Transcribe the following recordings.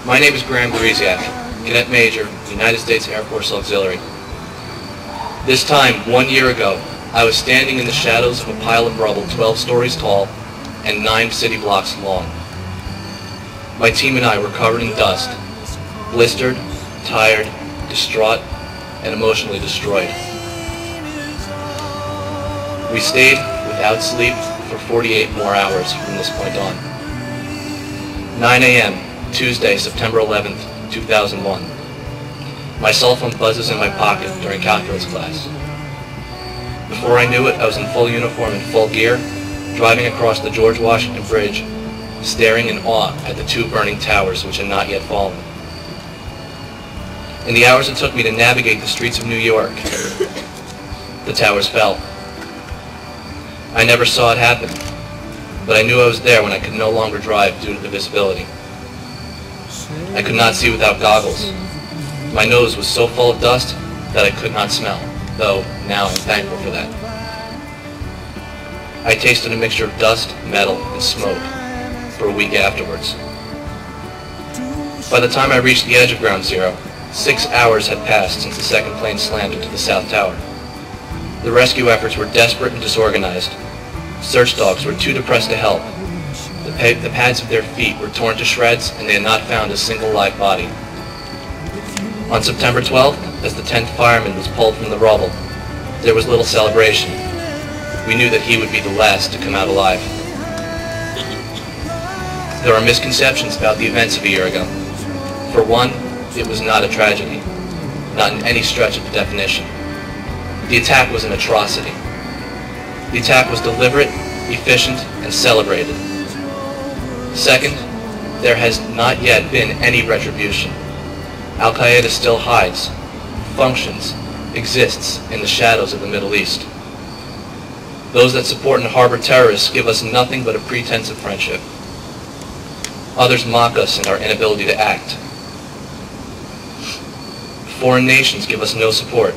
My name is Graham Goriziak, Cadet Major, United States Air Force Auxiliary. This time, 1 year ago, I was standing in the shadows of a pile of rubble 12 stories tall and 9 city blocks long. My team and I were covered in dust, blistered, tired, distraught, and emotionally destroyed. We stayed without sleep for 48 more hours from this point on. 9 a.m., Tuesday, September 11th, 2001. My cell phone buzzes in my pocket during calculus class. Before I knew it, I was in full uniform and full gear, driving across the George Washington Bridge, staring in awe at the 2 burning towers which had not yet fallen. In the hours it took me to navigate the streets of New York, the towers fell. I never saw it happen, but I knew I was there when I could no longer drive due to the visibility. I could not see without goggles. My nose was so full of dust that I could not smell, though now I'm thankful for that. I tasted a mixture of dust, metal, and smoke for a week afterwards. By the time I reached the edge of Ground Zero, 6 hours had passed since the second plane slammed into the South Tower. The rescue efforts were desperate and disorganized. Search dogs were too depressed to help. The pads of their feet were torn to shreds, and they had not found a single live body. On September 12th, as the 10th fireman was pulled from the rubble, there was little celebration. We knew that he would be the last to come out alive. There are misconceptions about the events of a year ago. For one, it was not a tragedy, not in any stretch of the definition. The attack was an atrocity. The attack was deliberate, efficient, and celebrated. Second, there has not yet been any retribution. Al-Qaeda still hides, functions, exists in the shadows of the Middle East. Those that support and harbor terrorists give us nothing but a pretense of friendship. Others mock us in our inability to act. Foreign nations give us no support,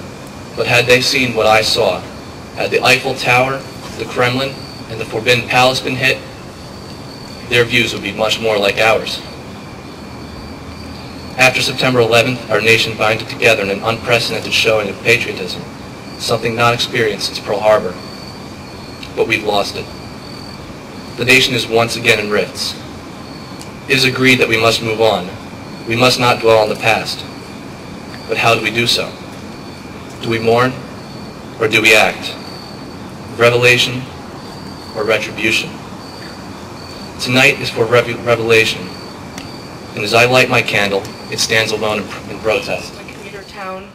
but had they seen what I saw, had the Eiffel Tower, the Kremlin, and the Forbidden Palace been hit, their views would be much more like ours. After September 11th, our nation binded together in an unprecedented showing of patriotism, something not experienced since Pearl Harbor. But we've lost it. The nation is once again in rifts. It is agreed that we must move on. We must not dwell on the past. But how do we do so? Do we mourn, or do we act? Revelation or retribution? Tonight is for revelation, and as I light my candle, it stands alone in protest. A commuter town